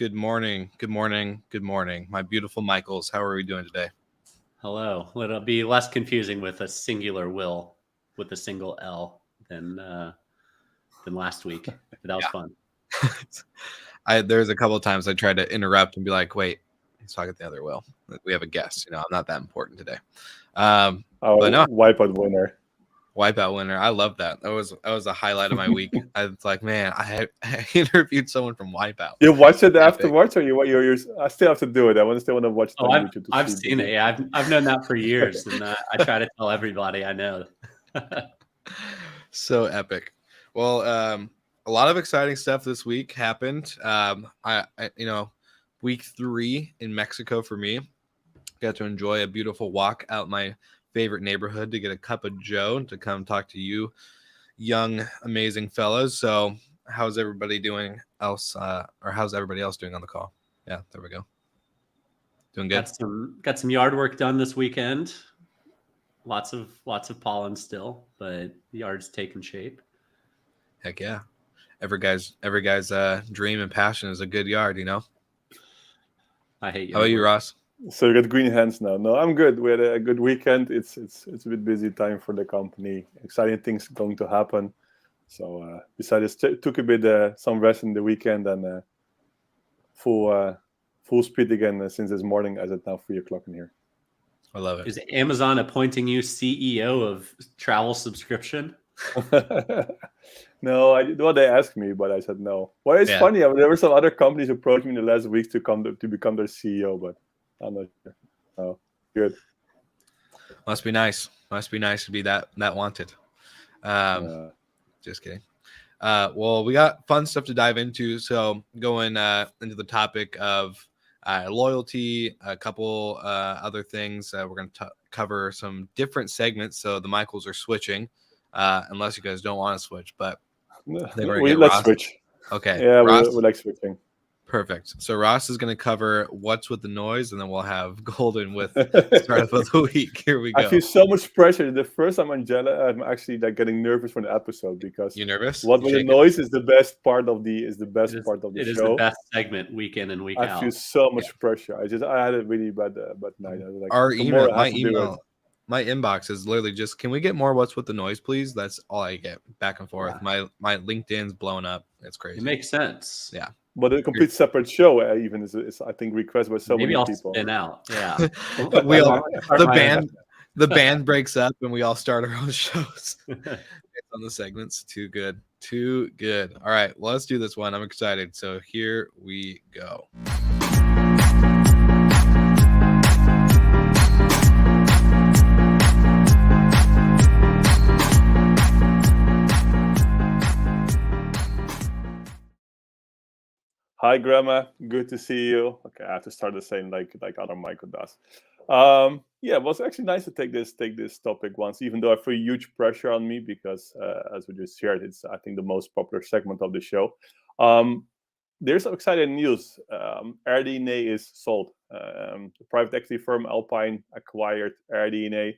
Good morning. Good morning. Good morning. My beautiful Michaels, how are we doing today? Hello. It'll be less confusing with a singular will with a single L than last week. But that was fun. There's a couple of times I tried to interrupt and be like, wait, he's talking to the other Will. We have a guest. I'm not that important today. But no. Wipeout winner. Wipeout winner. I love that. That was a highlight of my week. I was like, man, I interviewed someone from Wipeout. You watched it afterwards, or you're I still have to do it. I still want to watch it on YouTube. I've seen it. Yeah, I've known that for years, and I try to tell everybody I know. So epic. Well, a lot of exciting stuff this week happened. Week 3 in Mexico for me. Got to enjoy a beautiful walk out my favorite neighborhood to get a cup of Joe to come talk to you young, amazing fellas. So how's everybody doing else? Or how's everybody else doing on the call? Yeah, there we go. Doing good. Got some yard work done this weekend. Lots of pollen still, but the yard's taking shape. Heck yeah. Every guy's dream and passion is a good yard, I hate you. How about you, Ross? So you got green hands now. No, I'm good. We had a good weekend. It's a bit busy time for the company. Exciting things going to happen. So besides, took a bit some rest in the weekend and full speed again since this morning as it's now 3:00 in here. I love it. Is Amazon appointing you CEO of travel subscription? No, they asked me, but I said no. Well, it's funny. There were some other companies approached me in the last weeks to become their CEO, but I'm not sure. Oh, good. Must be nice. Must be nice to be that wanted. Just kidding. Well, we got fun stuff to dive into. So going into the topic of loyalty, a couple other things. We're going to cover some different segments. So the Michaels are switching, unless you guys don't want to switch. But let's switch. Okay. Yeah, we like switching. Perfect. So Ross is going to cover what's with the noise, and then we'll have Golden with startup of the week. Here we go. I feel so much pressure. The first time I'm actually getting nervous for the episode because you nervous? What with the noise is the best part of the show. It is the best segment week in and week out. I feel so much pressure. I had a really bad night. I was like, our email, my inbox is literally just, can we get more what's with the noise, please? That's all I get back and forth. Yeah. My LinkedIn's blown up. It's crazy. It makes sense. Yeah. But a complete separate show even is I think requested by so many people. Maybe I'll spin out. Yeah. the band breaks up and we all start our own shows. It's on the segments. Too good. All right. Well, let's do this one. I'm excited. So here we go. Hi, Grandma. Good to see you. Okay, I have to start the same like other Michael does. It was actually nice to take this topic once, even though I feel huge pressure on me because, as we just shared, it's I think the most popular segment of the show. There's some exciting news. AirDNA is sold. The private equity firm Alpine acquired AirDNA.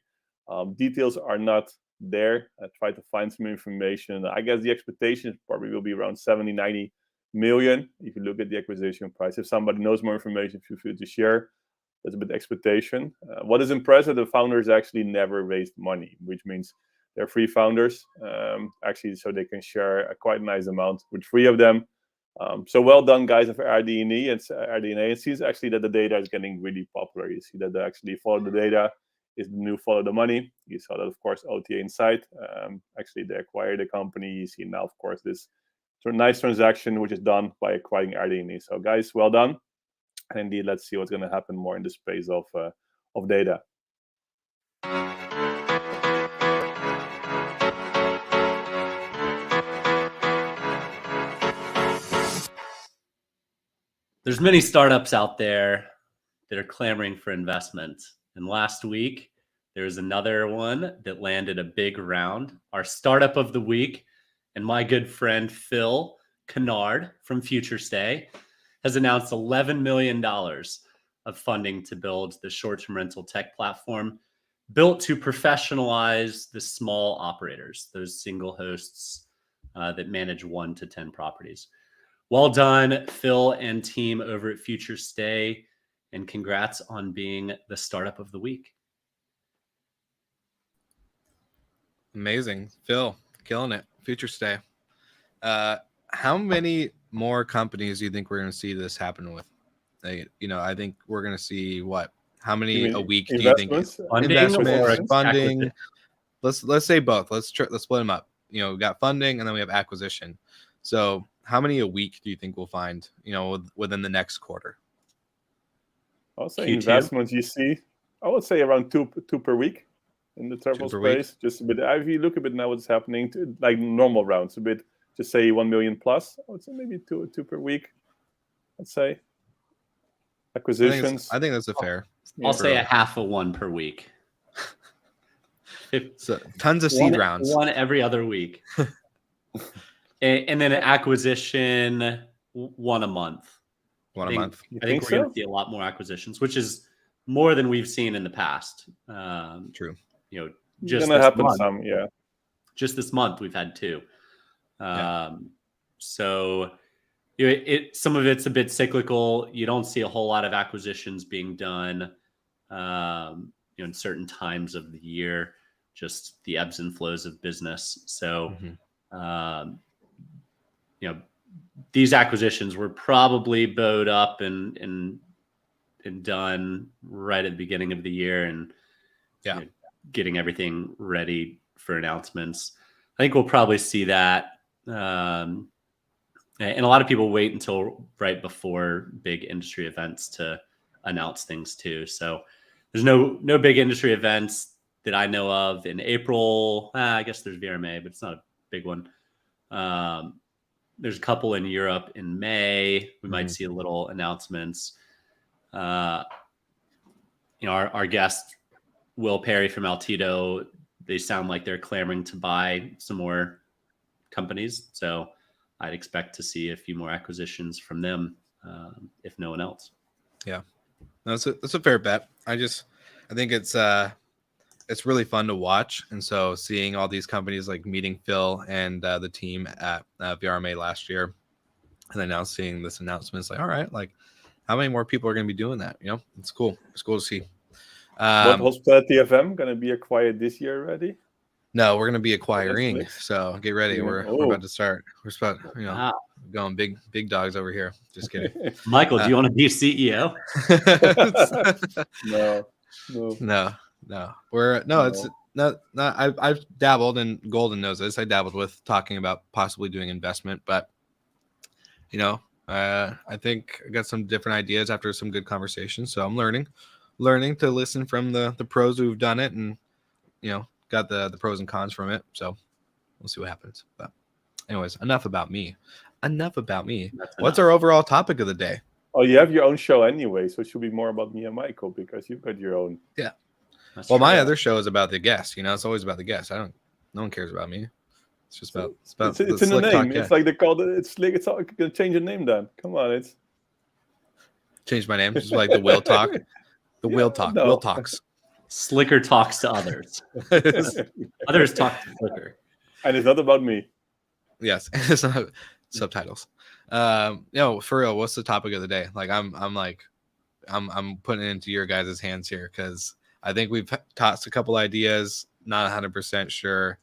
Details are not there. I tried to find some information. I guess the expectation probably will be around 70-90 million if you look at the acquisition price. If somebody knows more information, feel free to share. That's a bit expectation. What is impressive, the founders actually never raised money, which means they're 3 founders actually, so they can share a quite nice amount with 3 of them. So well done, guys, of AirDNA. It seems actually that the data is getting really popular. You see that they actually follow the data is the new follow the money. You saw that, of course, OTA Insight. Actually, they acquired the company. You see now, of course, this nice transaction which is done by acquiring AirDNA. So guys, well done. And indeed, let's see what's going to happen more in the space of data. There's many startups out there that are clamoring for investment. And last week, there was another one that landed a big round. Our startup of the week, and my good friend Phil Kennard from FutureStay has announced $11 million of funding to build the short-term rental tech platform built to professionalize the small operators, those single hosts that manage 1 to 10 properties. well done, Phil and team over at Future Stay, and congrats on being the startup of the week. Amazing. Phil, killing it. Future Stay. How many more companies do you think we're going to see this happen with? I think we're going to see what? How many a week do you think? Funding Investments, or funding. Let's say both. Let's split them up. We got funding and then we have acquisition. So how many a week do you think we'll find, within the next quarter? I'll say investments you see. I would say around two per week in the travel space. Just a bit. If you look a bit now what's happening, like normal rounds, a bit, just say 1 million plus. I would say maybe two per week. I'd say acquisitions. I think that's a fair. I'll say a half of one per week. So tons of seed rounds. One every other week. And then an acquisition, one a month. One a month. I think we're going to see a lot more acquisitions, which is more than we've seen in the past. True. Just gonna happen some, Just this month we've had 2. So some of it's a bit cyclical. You don't see a whole lot of acquisitions being done, in certain times of the year. Just the ebbs and flows of business. So, these acquisitions were probably bowed up and done right at the beginning of the year, and getting everything ready for announcements. I think we'll probably see that. And a lot of people wait until right before big industry events to announce things too. So there's no big industry events that I know of in April. I guess there's VRMA, but it's not a big one. There's a couple in Europe in May. We might see a little announcements. Our guest, Will Perry from Altito, they sound like they're clamoring to buy some more companies. So I'd expect to see a few more acquisitions from them, if no one else. Yeah, that's a fair bet. I think it's really fun to watch, and so seeing all these companies, like meeting Phil and the team at VRMA last year, and then now seeing this announcement, it's like, all right, like how many more people are going to be doing that? It's cool. It's cool to see. What Hospitality FM going to be acquired this year already? No, we're going to be acquiring. So get ready. We're about to start. We're about going big dogs over here. Just kidding. Michael, do you want to be CEO? No. It's not. I've dabbled, and Golden knows this. I dabbled with talking about possibly doing investment, but I think I got some different ideas after some good conversations. So I'm learning to listen from the pros who've done it, and got the pros and cons from it. So we'll see what happens. But anyways, enough about me. What's our overall topic of the day? Oh, you have your own show anyway, so it should be more about me and Michael because you've got your own. Yeah. Well, my other show is about the guest. It's always about the guest. No one cares about me. It's just about. It's in the name. It's like they called it. It's slick. It's all gonna change the name then. Come on, it's change my name. Just like the Will Talk. The Will Talk. No. Will Talks. Slicker talks to others. Others talk to Slicker. And it's not about me. Yes, it's not subtitles. For real, what's the topic of the day? Like I'm putting it into your guys' hands here because I think we've tossed a couple ideas, not 100% sure.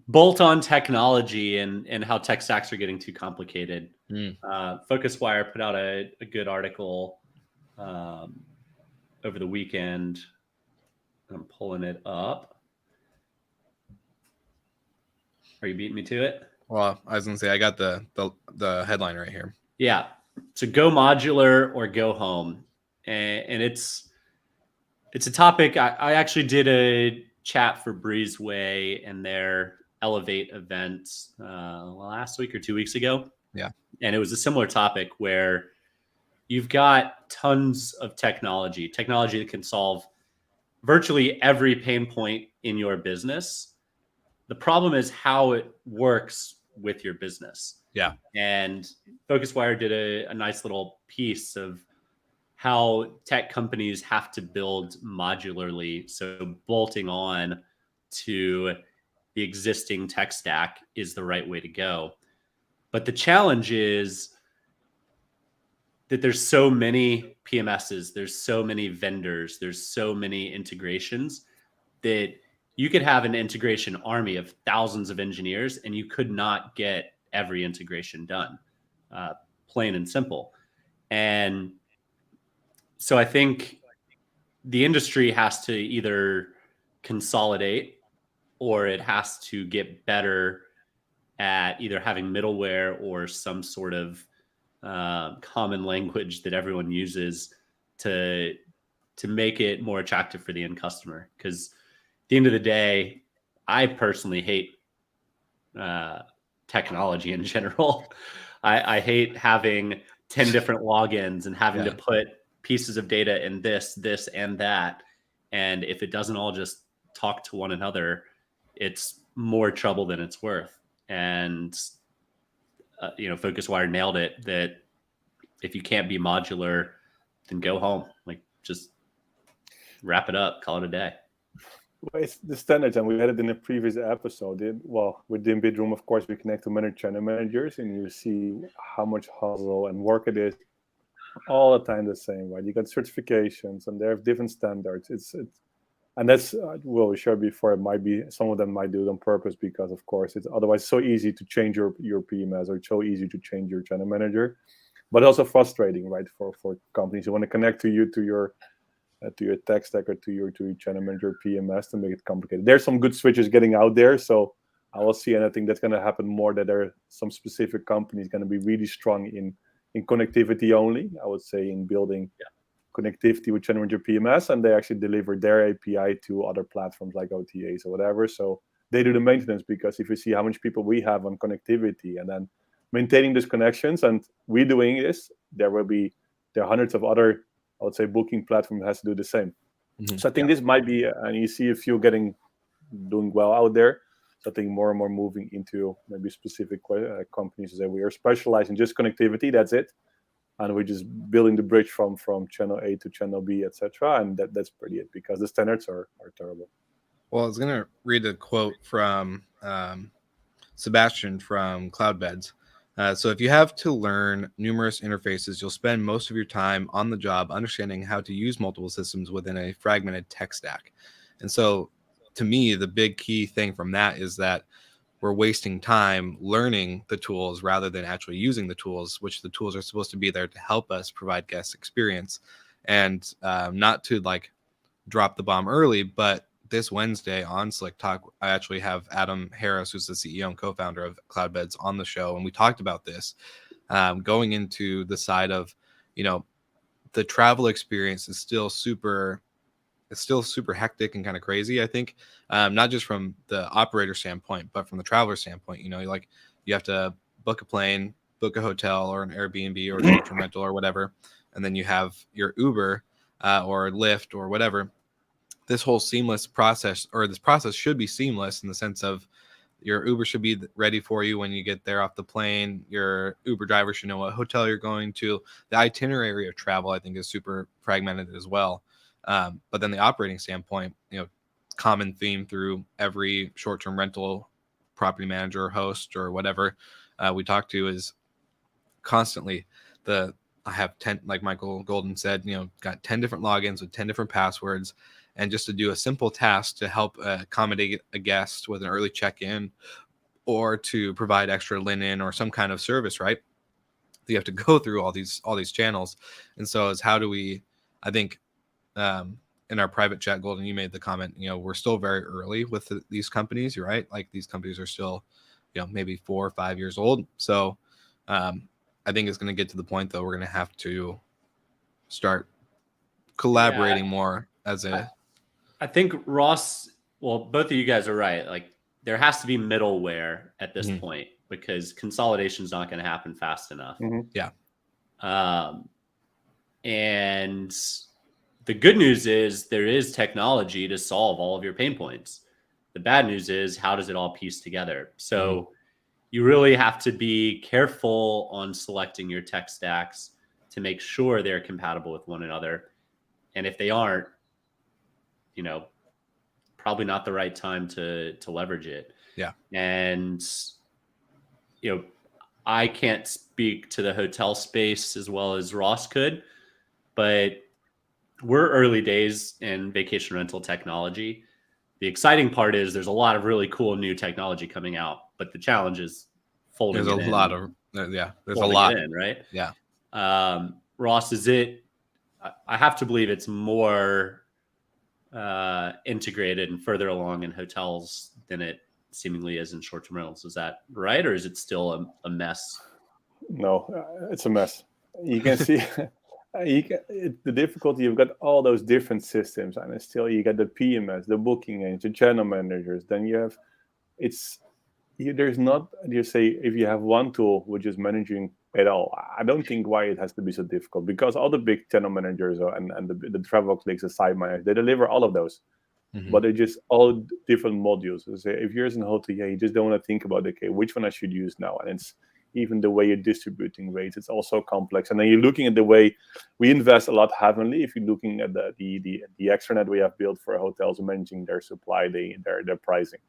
Bolt-on technology and how tech stacks are getting too complicated. FocusWire put out a good article over the weekend. I'm pulling it up. Are you beating me to it? Well, I was gonna say I got the headline right here. Yeah, so go modular or go home, and it's a topic. I actually did a chat for Breezeway and their Elevate event last week or 2 weeks ago. Yeah, and it was a similar topic where you've got tons of technology that can solve virtually every pain point in your business. The problem is how it works with your business. Yeah. And FocusWire did a nice little piece of how tech companies have to build modularly. So bolting on to the existing tech stack is the right way to go. But the challenge is that there's so many PMSs, there's so many vendors, there's so many integrations that you could have an integration army of thousands of engineers and you could not get every integration done, plain and simple. And so I think the industry has to either consolidate or it has to get better at either having middleware or some sort of common language that everyone uses to make it more attractive for the end customer. Because at the end of the day, I personally hate technology in general. I hate having 10 different logins and having to put pieces of data in this, and that. And if it doesn't all just talk to one another, it's more trouble than it's worth. And Focuswire nailed it, that if you can't be modular, then go home. Like, just wrap it up, call it a day. Well, it's the standards, and we had it in a previous episode. Within Bidroom, of course, we connect to many channel managers, and you see how much hustle and work it is all the time the same, right? You got certifications, and they have different standards. And that's we shared before. It might be some of them might do it on purpose because, of course, it's otherwise so easy to change your PMS, or it's so easy to change your channel manager, but also frustrating, right? For companies who want to connect to your tech stack or to your channel manager PMS to make it complicated. There's some good switches getting out there, so I will see, and I think that's going to happen more. That there are some specific companies going to be really strong in connectivity only. I would say in building connectivity with channel manager PMS, and they actually deliver their API to other platforms like OTAs or whatever. So they do the maintenance, because if you see how much people we have on connectivity and then maintaining these connections, and we doing this, there are hundreds of other, I would say, booking platform has to do the same. Mm-hmm. So I think this might be, and you see a few doing well out there. So I think more and more moving into maybe specific companies that we are specialized in just connectivity. That's it, and we're just building the bridge from channel A to channel B, etc. And that's pretty it, because the standards are terrible. Well, I was gonna read a quote from Sebastian from Cloudbeds. So if you have to learn numerous interfaces, you'll spend most of your time on the job understanding how to use multiple systems within a fragmented tech stack. And so to me, the big key thing from that is that we're wasting time learning the tools rather than actually using the tools, which the tools are supposed to be there to help us provide guest experience. And not to like drop the bomb early, but this Wednesday on Slick Talk, I actually have Adam Harris, who's the CEO and co-founder of Cloudbeds, on the show, and we talked about this, going into the side of, the travel experience is still super hectic and kind of crazy. I think not just from the operator standpoint, but from the traveler standpoint. You have to book a plane, book a hotel or an Airbnb or a short-term rental or whatever, and then you have your Uber or Lyft or whatever. This whole seamless process, or this process should be seamless in the sense of your Uber should be ready for you when you get there off the plane. Your Uber driver should know what hotel you're going to. The itinerary of travel, I think, is super fragmented as well. But then the operating standpoint, common theme through every short-term rental property manager or host or whatever we talk to is constantly I have 10, like Michael Golden said, got 10 different logins with 10 different passwords. And just to do a simple task to help accommodate a guest with an early check-in or to provide extra linen or some kind of service, right? You have to go through all these channels. And so how do we, I think, in our private chat, Golden, you made the comment, we're still very early with these companies. You're right. Like, these companies are still, maybe 4 or 5 years old. So I think it's going to get to the point, though, we're going to have to start collaborating more as a... I think Ross, well, both of you guys are right. Like, there has to be middleware at this point, because consolidation is not going to happen fast enough. Mm-hmm. Yeah. And the good news is there is technology to solve all of your pain points. The bad news is, how does it all piece together? So you really have to be careful on selecting your tech stacks to make sure they're compatible with one another. And if they aren't, probably not the right time to leverage it. Yeah. And, I can't speak to the hotel space as well as Ross could, but we're early days in vacation rental technology. The exciting part is there's a lot of really cool new technology coming out, but the challenge is folding There's it a in. lot of there's a Folding lot. it in, right? Yeah. Ross, is it? I have to believe it's more integrated and further along in hotels than it seemingly is in short-term rentals. Is that right, or is it still a mess? No, it's a mess. You can see the difficulty. You've got all those different systems, and still you get the PMS, the booking agents, the channel managers. Then you have there's not, you say, if you have one tool which is managing it all. I don't think why it has to be so difficult, because all the big channel managers and the travel clicks, the site managers, they deliver all of those. Mhm. But they're just all different modules. So if you're in a hotel, you just don't want to think about, okay, which one I should use now. And it's even the way you're distributing rates, it's also complex. And then you're looking at the way we invest a lot heavily. If you're looking at the extranet we have built for hotels, managing their supply, their pricing,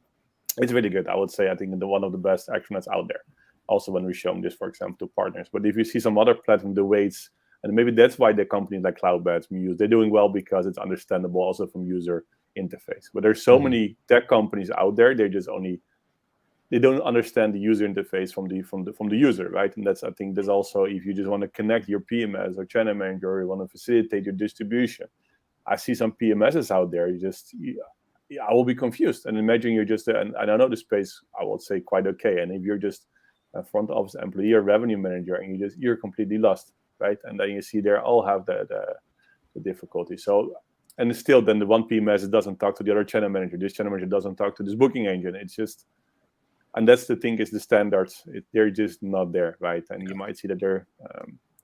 it's really good. I would say, I think one of the best extranets out there. Also, when we show them this, for example, to partners. But if you see some other platform, the weights, and maybe that's why the companies like Cloudbeds, Muse, they're doing well, because it's understandable also from user interface. But there's so many tech companies out there, they don't understand the user interface from the user, right? And I think there's also, if you just want to connect your PMS or channel manager, or you want to facilitate your distribution, I see some PMSs out there. I will be confused. And imagine you're just, and I know the space, I would say, quite okay. And if you're just a front office employee or revenue manager, and you're completely lost, right? And then you see they all have the difficulty. So, and still, then the one PMS doesn't talk to the other channel manager. This channel manager doesn't talk to this booking engine. It's just, and that's the thing, is the standards. They're just not there, right? And you might see that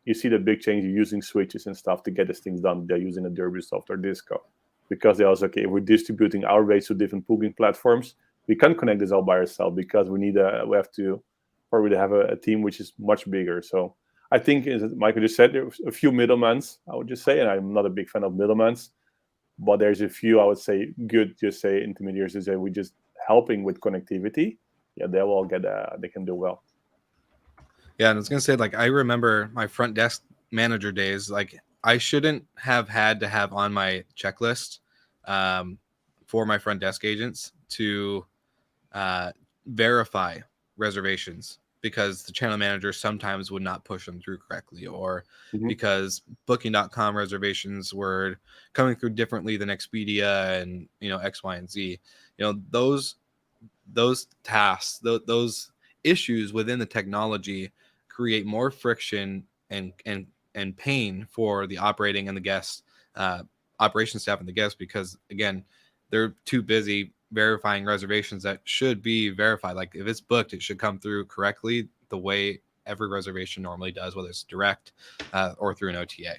you see the big change. You're using switches and stuff to get these things done. They're using a Derbysoft or Disco, because they also, okay, we're distributing our rates to different booking platforms. We can't connect this all by ourselves, because we have to probably have a team which is much bigger. So I think, as Michael just said, there's a few middlemans, I would just say, and I'm not a big fan of middlemans, but there's a few, I would say, good, just say, intermediaries to say, we're just helping with connectivity. Yeah, they will they can do well. Yeah, and I was gonna say, like, I remember my front desk manager days. Like, I shouldn't have had to have on my checklist for my front desk agents to verify reservations, because the channel manager sometimes would not push them through correctly, or because booking.com reservations were coming through differently than Expedia and, X, Y, and Z. Those tasks, those issues within the technology create more friction and pain for the operating and the guests, operation staff and the guests, because again, they're too busy verifying reservations that should be verified. Like, if it's booked, it should come through correctly the way every reservation normally does, whether it's direct or through an OTA.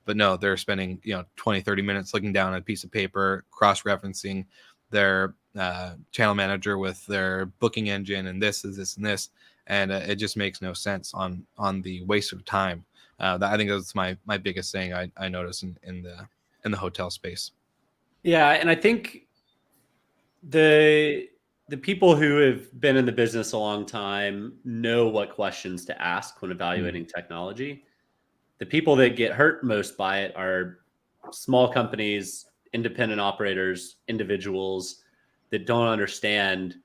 But no, they're spending 20-30 minutes looking down at a piece of paper, cross-referencing their channel manager with their booking engine, and this is this and this, and it just makes no sense on the waste of time. I think that's my biggest thing I notice in the hotel space. Yeah, and I think the people who have been in the business a long time know what questions to ask when evaluating technology. The people that get hurt most by it are small companies, independent operators, individuals that don't understand.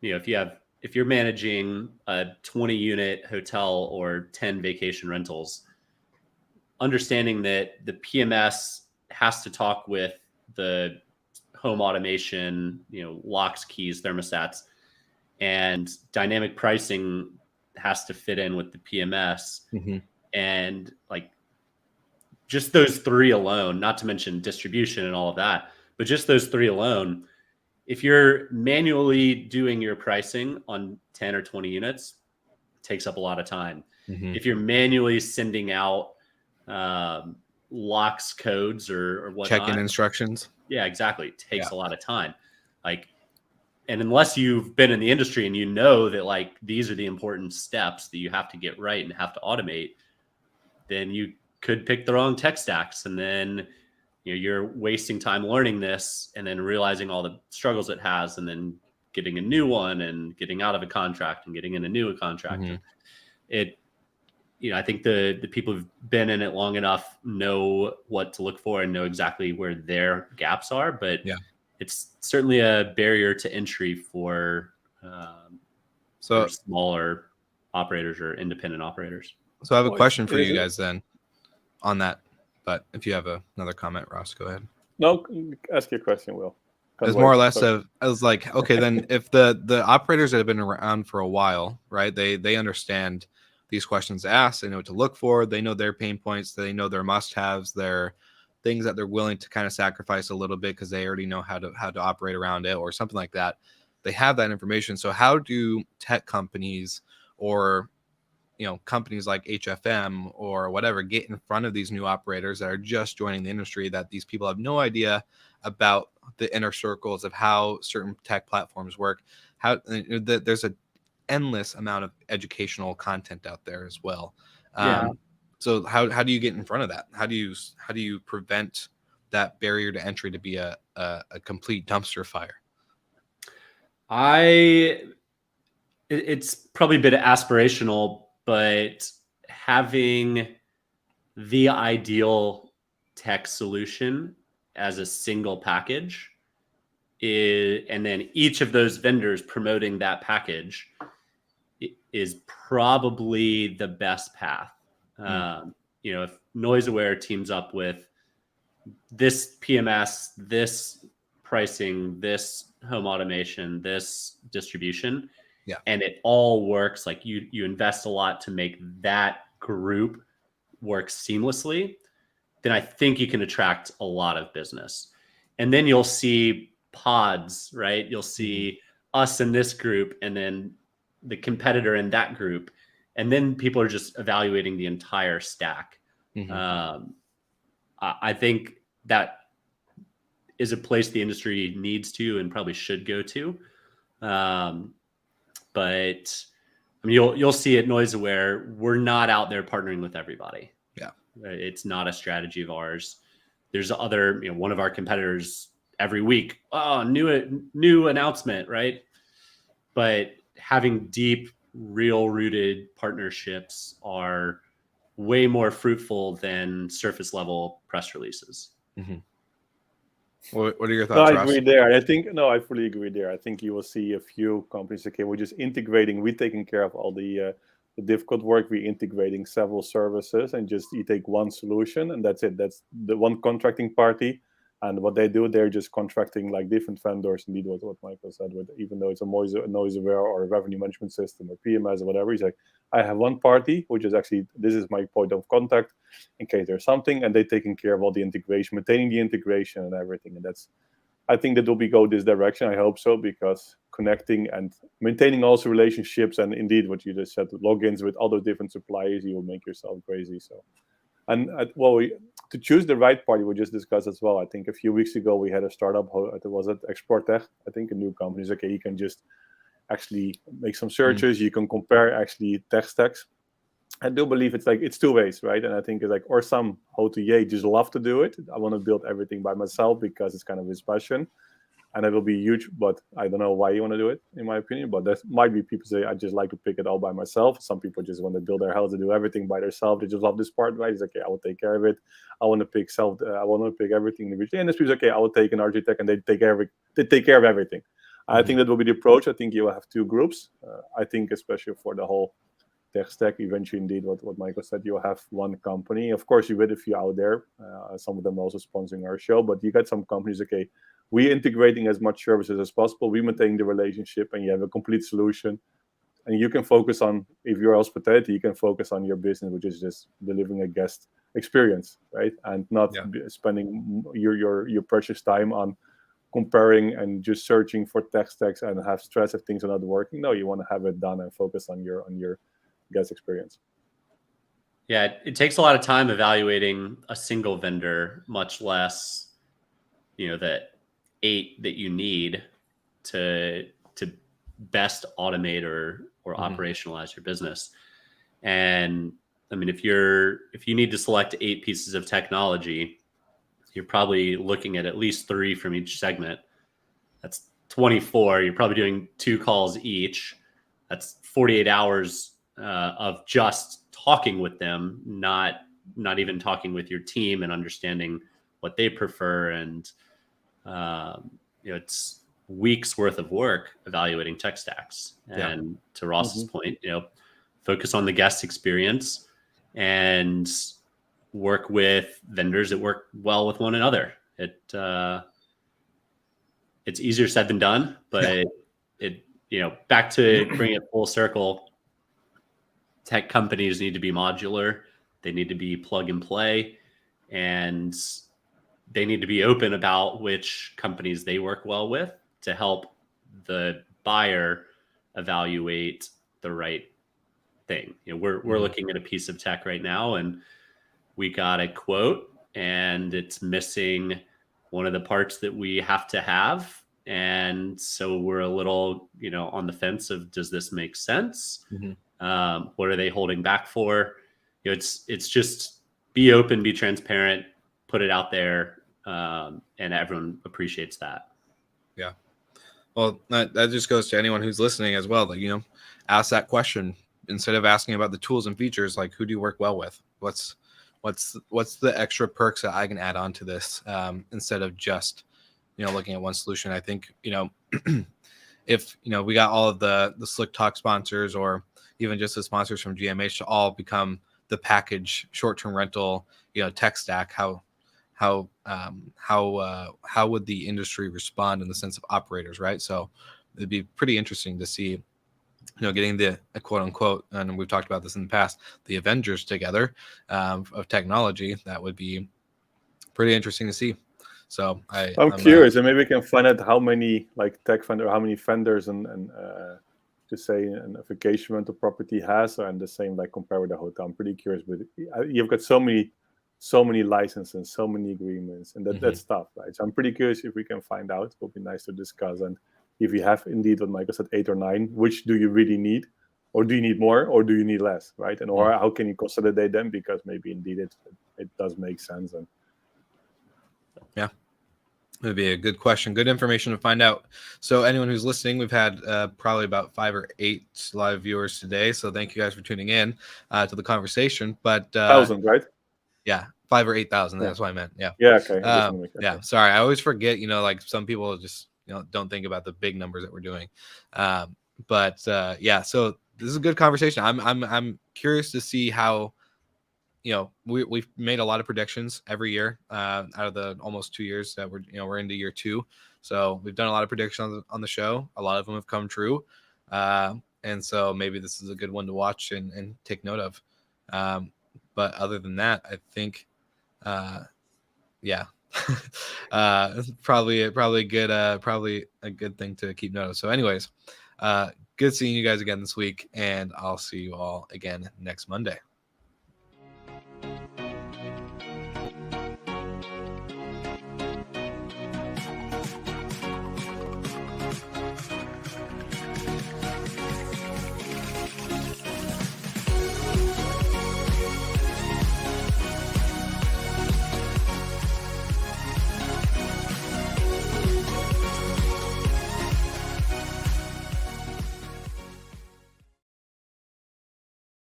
If you're managing a 20-unit hotel or 10 vacation rentals, understanding that the PMS has to talk with the home automation, locks, keys, thermostats, and dynamic pricing has to fit in with the PMS. And like, just those three alone, not to mention distribution and all of that, but just those three alone, if you're manually doing your pricing on 10 or 20 units, it takes up a lot of time. If you're manually sending out locks, codes, or whatnot, check-in instructions. Yeah, exactly. It takes a lot of time. And unless you've been in the industry and you know that like these are the important steps that you have to get right and have to automate, then you could pick the wrong tech stacks, and then you're wasting time learning this and then realizing all the struggles it has, and then getting a new one and getting out of a contract and getting in a new contract. I think the people who've been in it long enough know what to look for and know exactly where their gaps are. But it's certainly a barrier to entry for smaller operators or independent operators. So I have a question for you guys then on that. But if you have another comment, Ross, go ahead. No, ask your question, Will. It's more or less I was like, okay, then if the operators that have been around for a while, right, they understand these questions asked, they know what to look for, they know their pain points, they know their must-haves, their things that they're willing to kind of sacrifice a little bit because they already know how to operate around it or something like that. They have that information. So how do tech companies or companies like HFM or whatever get in front of these new operators that are just joining the industry, that these people have no idea about the inner circles of how certain tech platforms work? How there's a endless amount of educational content out there as well. So how do you get in front of that? How do you prevent that barrier to entry to be a complete dumpster fire? It's probably a bit aspirational, but having the ideal tech solution as a single package and then each of those vendors promoting that package is probably the best path. If NoiseAware teams up with this PMS, this pricing, this home automation, this distribution, and it all works, like you invest a lot to make that group work seamlessly, then I think you can attract a lot of business. And then you'll see pods, right? You'll see us in this group and then the competitor in that group. And then people are just evaluating the entire stack. I think that is a place the industry needs to and probably should go to. But I mean, you'll see at NoiseAware, we're not out there partnering with everybody. It's not a strategy of ours. There's other, one of our competitors every week, new announcement, right? But having deep, real rooted partnerships are way more fruitful than surface level press releases. What are your thoughts, I Ross? agree there. I fully agree there. I think you will see a few companies, okay, we're just integrating, we're taking care of all the difficult work, we're integrating several services, and just you take one solution and that's it. That's the one contracting party. And what they do, they're just contracting like different vendors. Indeed, what Michael said, with even though it's a NoiseAware or a revenue management system or PMS or whatever, he's like, I have one party, which is actually, this is my point of contact in case there's something, and they're taking care of all the integration, maintaining the integration and everything. And I think that will go this direction. I hope so, because connecting and maintaining also relationships, and indeed what you just said, logins with other different suppliers, you will make yourself crazy. So, and to choose the right party, we just discussed as well. I think a few weeks ago we had a startup. Was it Exportech? I think a new company. It's okay, you can just actually make some searches. You can compare actually tech stacks. I do believe it's two ways, right? And I think it's like, or some hotelier just love to do it. I want to build everything by myself because it's kind of his passion, and it will be huge. But I don't know why you want to do it, in my opinion. But there might be people say, I just like to pick it all by myself. Some people just want to build their house, to do everything by themselves. They just love this part, right? It's okay, I will take care of it. I want to pick everything individually. And this is okay, I will take an architect, and they take care of everything. I think that will be the approach. I think you will have two groups. I think especially for the whole tech stack, eventually, indeed, what Michael said, you'll have one company. Of course, you get a few out there. Some of them also sponsoring our show, but you got some companies, okay, we're integrating as much services as possible. We maintain the relationship, and you have a complete solution. And you can focus on, if you're hospitality, you can focus on your business, which is just delivering a guest experience, right? And not spending your precious time on comparing and just searching for tech stacks and have stress if things are not working. No, you want to have it done and focus on your guest experience. Yeah, it takes a lot of time evaluating a single vendor, much less, that 8 that you need to best automate or operationalize your business. And I mean, if you need to select 8 pieces of technology, you're probably looking at least 3 from each segment. That's 24. You're probably doing 2 calls each. That's 48 hours of just talking with them, not even talking with your team and understanding what they prefer. And it's weeks worth of work evaluating tech stacks. And to Ross's point, focus on the guest experience and work with vendors that work well with one another. It's easier said than done, but it back to bring it full circle. Tech companies need to be modular. They need to be plug and play, and they need to be open about which companies they work well with to help the buyer evaluate the right thing. We're looking at a piece of tech right now, and we got a quote, and it's missing one of the parts that we have to have. And so we're a little, on the fence of, does this make sense? What are they holding back for? It's just be open, be transparent, put it out there. And everyone appreciates that. Yeah. Well, that just goes to anyone who's listening as well. Like, ask that question instead of asking about the tools and features. Like, who do you work well with? What's the extra perks that I can add on to this, instead of just, looking at one solution. I think, if, we got all of the Slick Talk sponsors, or even just the sponsors from GMH, to all become the package short-term rental, tech stack, how would the industry respond in the sense of operators, right? So it'd be pretty interesting to see, getting the quote unquote, and we've talked about this in the past, the Avengers together of technology. That would be pretty interesting to see. So I'm curious, and maybe we can find out how many tech vendor, how many vendors and to say a vacation rental property has, and the same compare with a hotel. I'm pretty curious, but you've got so many licenses and so many agreements, and that's tough, right? So I'm pretty curious if we can find out. It would be nice to discuss. And if you have indeed what Michael said, 8 or 9, which do you really need, or do you need more, or do you need less, right? And or how can you consolidate them, because maybe indeed it does make sense. And yeah, it'd be a good question, good information to find out. So anyone who's listening, we've had probably about 5 or 8 live viewers today. So thank you guys for tuning in to the conversation. But 1,000, right? Yeah, 5 or 8,000. That's what I meant. Yeah. Yeah. Okay. Yeah. Sorry, I always forget. Some people just don't think about the big numbers that we're doing. But yeah. So this is a good conversation. I'm curious to see how. We've made a lot of predictions every year out of the almost 2 years that we're into year 2. So we've done a lot of predictions on the show. A lot of them have come true. And so maybe this is a good one to watch and take note of. But other than that, I think, yeah, probably a good thing to keep note of. So anyways, good seeing you guys again this week, and I'll see you all again next Monday.